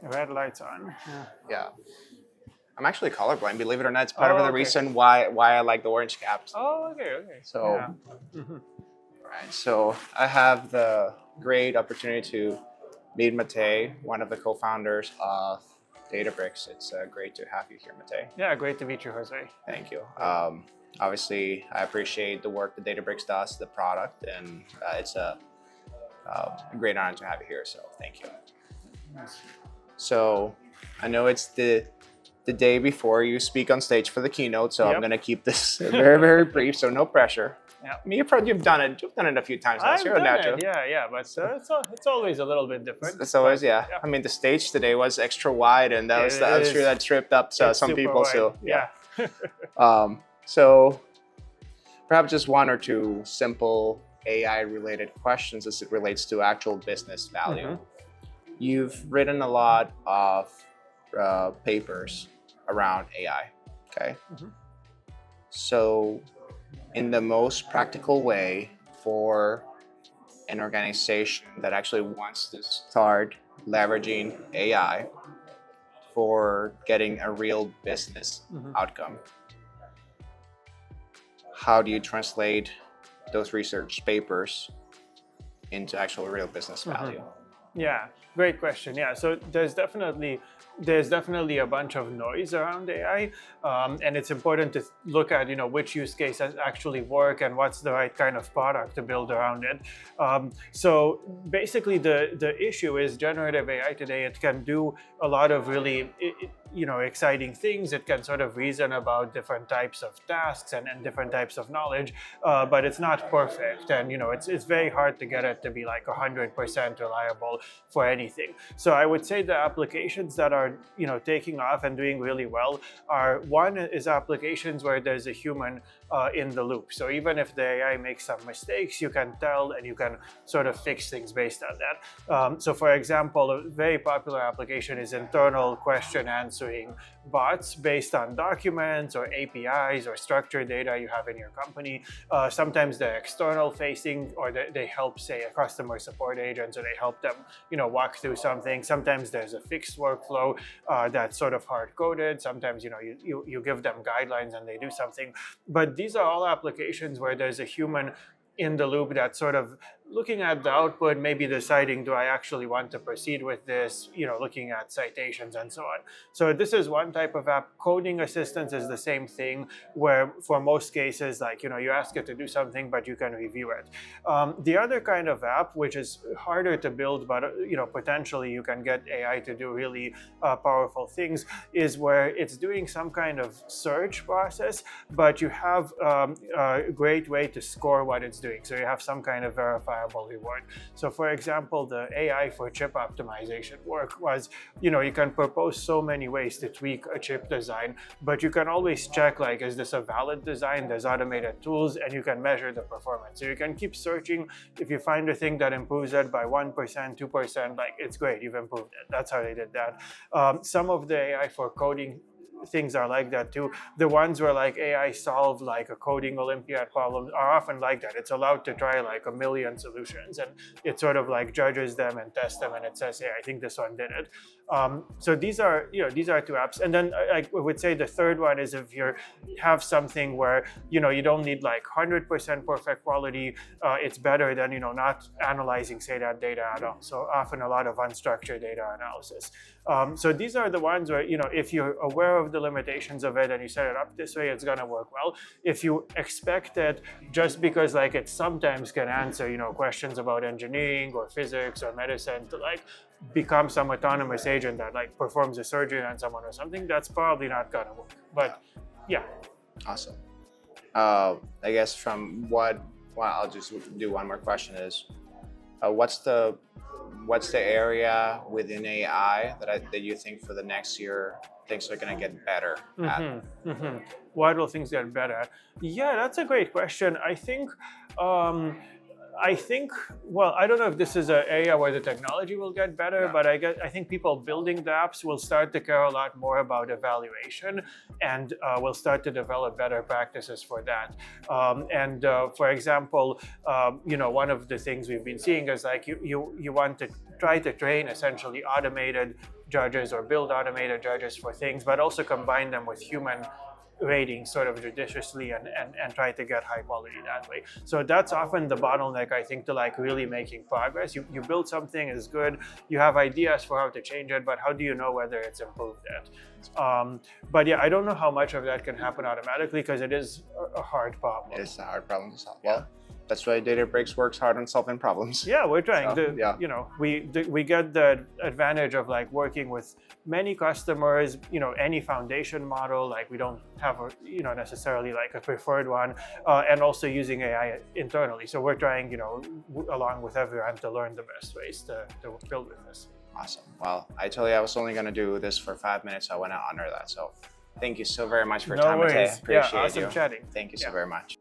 Red light's on. Yeah. Yeah. I'm actually colorblind, believe it or not. It's part of the Okay. reason why I like the orange caps. Oh, okay. So, Yeah. right. So I have the great opportunity to meet Matei, one of the co-founders of Databricks. It's great to have you here, Matei. Yeah, great to meet you, Jose. Thank you. Obviously, I appreciate the work that Databricks does, the product, and it's a great honor to have you here. So thank you. Nice. So I know it's the day before you speak on stage for the keynote, so I'm going to keep this very, very brief, so no pressure. Yeah. I mean, you've done it a few times now. I've You're done natural. it, yeah, but it's always a little bit different. It's always, yeah. I mean, the stage today was extra wide, and I'm sure that tripped up some people. Wide. So yeah. So perhaps just one or two simple AI-related questions as it relates to actual business value. You've written a lot of papers around AI, okay? So in the most practical way for an organization that actually wants to start leveraging AI for getting a real business outcome, how do you translate those research papers into actual real business value? Yeah, great question. Yeah, so there's definitely a bunch of noise around AI, and it's important to look at which use cases actually work and what's the right kind of product to build around it. So basically, the issue is generative AI today. It can do a lot of really exciting things. It can sort of reason about different types of tasks and different types of knowledge, but it's not perfect, and it's very hard to get it to be like 100% reliable for anything. So I would say the applications that are taking off and doing really well one is applications where there's a human in the loop. So even if the AI makes some mistakes, you can tell and you can sort of fix things based on that. So for example, a very popular application is internal question answering bots based on documents or APIs or structured data you have in your company. Sometimes they're external facing, or they help, say, a customer support agent, so they help them walk through something. Sometimes there's a fixed workflow that's sort of hard coded. Sometimes you give them guidelines and they do something. But these are all applications where there's a human in the loop that's sort of looking at the output, maybe deciding, do I actually want to proceed with this, looking at citations and so on. So this is one type of app. Coding assistance is the same thing, where for most cases, like, you ask it to do something, but you can review it. The other kind of app, which is harder to build, but potentially you can get AI to do really powerful things, is where it's doing some kind of search process, but you have a great way to score what it's doing. So you have some kind of verifiable reward. So for example, the AI for chip optimization work was, you can propose so many ways to tweak a chip design, but you can always check, like, is this a valid design? There's automated tools, and you can measure the performance. So you can keep searching. If you find a thing that improves it by 1%, 2%, like, it's great, you've improved it. That's how they did that. Some of the AI for coding things are like that too. The ones where like AI solve like a coding Olympiad problem are often like that. It's allowed to try like a million solutions, and it sort of like judges them and tests them, and it says, hey, I think this one did it. So these are two apps. And then I would say the third one is if you have something where you don't need like 100% perfect quality. It's better than not analyzing, say, that data at all. So often a lot of unstructured data analysis. So these are the ones where if you're aware of the limitations of it and you set it up this way, it's gonna work well. If you expect it just because like it sometimes can answer questions about engineering or physics or medicine to like become some autonomous agent that like performs a surgery on someone or something, that's probably not gonna work. But yeah. Awesome. I guess I'll just do one more question is, what's the area within AI that you think for the next year things are going to get better at? Why will things get better? Yeah, that's a great question. I think I think, well, I don't know if this is an area where the technology will get better, but I think people building the apps will start to care a lot more about evaluation, and will start to develop better practices for that. For example, one of the things we've been seeing is like you want to try to train essentially automated judges or build automated judges for things, but also combine them with human rating sort of judiciously and try to get high quality that way. So that's often the bottleneck, I think, to like really making progress. You build something, it's good, you have ideas for how to change it, but how do you know whether it's improved yet? But yeah, I don't know how much of that can happen automatically because it is a hard problem. It is a hard problem to solve. Well, that's why Databricks works hard on solving problems. Yeah, we're trying to, we get the advantage of like working with many customers, any foundation model, like we don't have necessarily like a preferred one, and also using AI internally. So we're trying, along with everyone to learn the best ways to build with this. Awesome. Well, I told you I was only going to do this for 5 minutes. So I want to honor that. So thank you so very much for your time, Matei. Appreciate awesome you. Chatting. Thank you so very much.